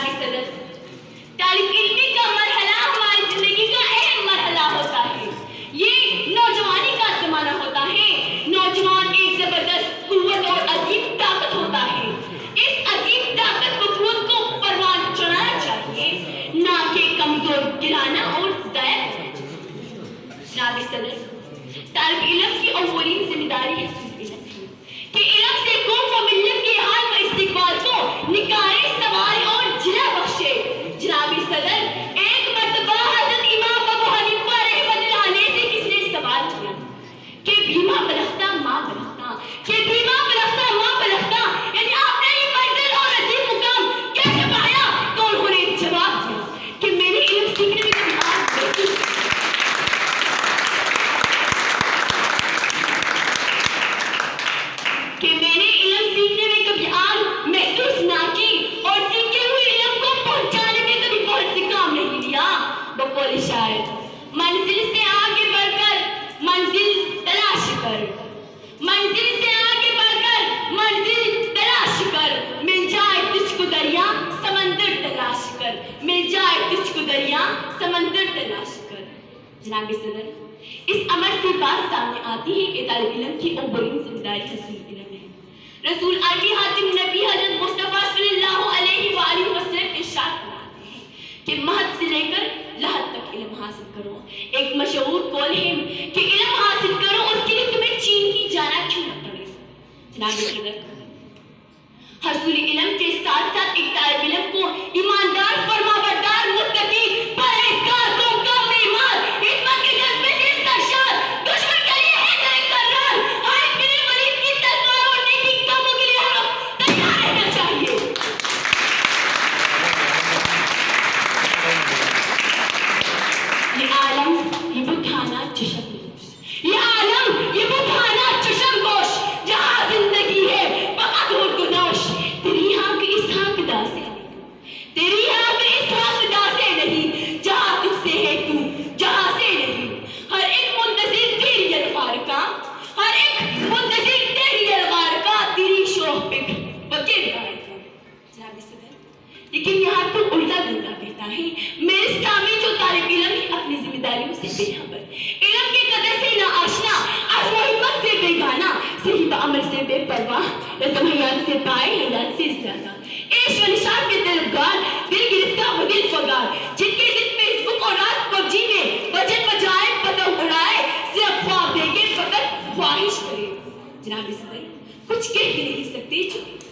جناب صدر، طالب علمی کا مرحلہ ہماری زندگی کا اہم مرحلہ ہوتا ہے۔ یہ نوجوانی کا زمانہ ہوتا ہے۔ نوجوان ایک زبردست قوت اور عظیم طاقت ہوتا ہے۔ اس عظیم طاقت کو خود کو پروان چڑھانا چاہیے، نہ کہ کمزور گرانا اور ضائع کرنا۔ جناب صدر، طالب علم کی اولین ذمہ داری حصول علم ہے کہ علم سے قوم و ملت کے حال و استقبال کو نکارے، سنوارے اور جلا بخشے۔ جناب صدر، ایک مرتبہ حضرت امام ابو حنیفہ رحمۃ اللہ علیہ سے کسی نے سوال کیا کہ بیمہ بلختہ ماں بلختہ، کہ بیمہ بلختہ ماں بلختہ، یعنی آپ نے یہ منزل اور عظیم مقام کیسے پایا؟ تو انہوں نے جواب دیا کہ میں نے علم سیکھنے میں کبھی آگ محسوس نہ کی اور سیکھے ہوئے علم کو پہنچانے میں کبھی بہت سے کام نہیں لیا۔ بقول شاعر، منزل سے آگے بڑھ کر منزل تلاش کر، منزل سے آگے بڑھ کر منزل تلاش کر، مل جائے تجھ کو دریا سمندر تلاش کر، مل جائے تجھ کو دریا سمندر تلاش کر۔ جناب صدر، اس امر سے بات سامنے آتی ہے کہ طالب علم کی اولین ذمہ داری حصول علم ہے۔ رسول عربی حاتم نبی حضرت مصطفیٰ صلی اللہ علیہ وآلہ وسلم ارشاد فرماتے ہیں کہ مہد سے لے کر لحد تک علم حاصل کرو۔ ایک مشہور قول ہے کہ علم حاصل کرو، اس کے لیے تمہیں چین ہی جانا کیوں نہ پڑے۔ جناب صدر، حصول علم کے ساتھ ساتھ ایک طالب علم کو ایماندار، فرمانبردار، متقی، پرہیزگار، قوم کا معمار، خدمت کے جذبے سے سرشار، دشمن کے لیے ہے دل کرار، حائط بن ولید کی تلوار اور نیکی کاموں کے لیے ہر وقت تیار رہنا چاہیے۔ یہ عالم، یہ بتھانا چشم گوش، یہ عالم، یہ بتھانا چشم گوش، جہاں زندگی ہے فقط اردنوش، تیری ہاں کی اس حقدہ سے تیری ہاں کی اس حقدہ سے نہیں، جہاں تجھ سے ہے تو جہاں سے نہیں۔ ہر ایک منتظر تیری الغار کا، ہر ایک منتظر تیری الغار کا، تیری شوق پہ بغیر گائے کا۔ جناب صدر، لیکن یہاں تو الٹا دلتا کہتا ہے میرے سامنے جو طالب علم ہے اپنی ذمہ داریوں سے بے خبر، علم کی قدر سے نا آشنا، عزم و ہمت سے بیگانہ، صحیح بعمل سے بے پرواہ، رسم حیات سے پائے حیات سے زیادہ، عشق و نشاط کے طلبگار، دل گرفتہ و دل فگار، جن کے دل پہ فیس بک اور رات پب جی میں بجٹ بجائے پتنگ اڑائے، صرف خواب دیکھے فقط خواہش کرے۔ جناب صدر، کچھ کہہ بھی نہیں سکتے،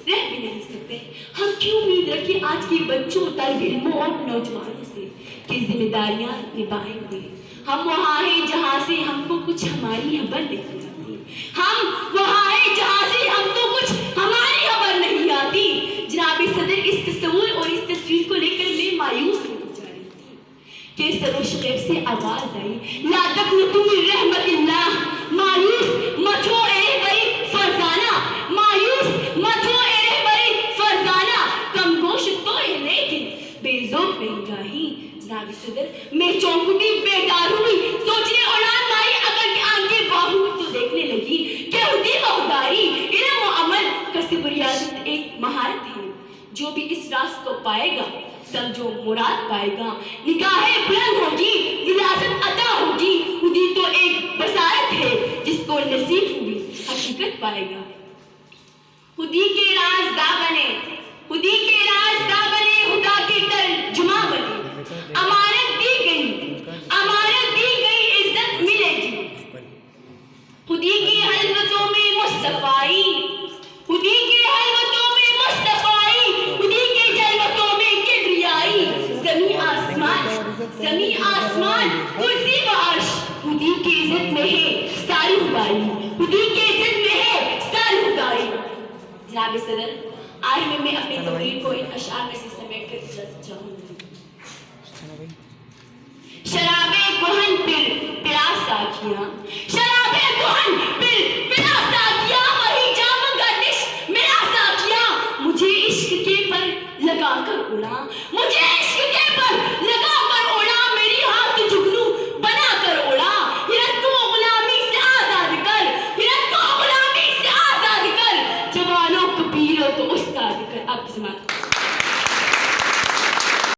رہ بھی نہیں سکتے، ہم کیوں امید رکھیں آج کے بچوں، طالب علموں اور نوجوانوں سے کہ ذمہ داریاں نبھائیں گے۔ ہم وہاں ہیں جہاں سے ہم کو کچھ ہماری خبر نہیں آتی، ہم وہاں ہیں جہاں سے ہم کو کچھ ہماری خبر نہیں آتی۔ جناب صدر، اس تصور اور اس تصویر کو لے کر میں مایوس ہوتی جا رہی تھی کہ سروش غیب سے آواز آئی، لا تقنطوا من رحمت اللہ، مایوس مت ہو اے رہبری فرزانہ، مایوس مت ہو اے رہبری فرزانہ، کم گوش تو ہے لیکن بے ذوق نہیں راہی۔ جناب صدر، میں چونکتی بیدار ہوئی، سوچنے اڑان ماری، عقل کی آنکھیں باہو تو دیکھنے لگی کہ ہوتی بہوداری، علم و عمل، کسب و ریاضت ایک مہارت ہے۔ جو بھی اس راز کو پائے گا سمجھو مراد پائے گا، نگاہیں بلند ہوگی، ریاضت عطا ہوگی، خودی تو ایک بصارت ہے، جس کو نصیب ہوئی حقیقت پائے گا۔ خودی کے رازداں بنے، خودی کے رازداں بنے، خدا کے ترجمہ بنے، امانت دی گئی، امانت دی گئی، عزت ملے گی۔ خودی کی حلوتوں میں مصطفائی، خودی کے حلوتوں میں مصطفائی، خودی کے جلوتوں میں کبریائی، زمین آسمان کرسی و عرش، خودی کی عزت میں ہے ساری خدائی، خودی کی عزت میں ہے ساری خدائی۔ جناب صدر، آج میں اپنی تقریر کو ان اشعار میں سے سمیٹ کر چاہوں گی۔ شرابے کہن پھر پلا ساکیاں، شرابے کہن پھر پلا ساکیاں، وہی جام گردش ملا ساکیاں، مجھے عشق کے پر لگا کر اڑا، مجھے عشق کے پر لگا کر اڑا، میری ہاتھ جگنو بنا کر اڑا، ہرت کو غلامی سے آزاد کر، ہرت کو غلامی سے آزاد کر، جوانوں کو پیروں کو استاد کر۔ آپ کی سماعت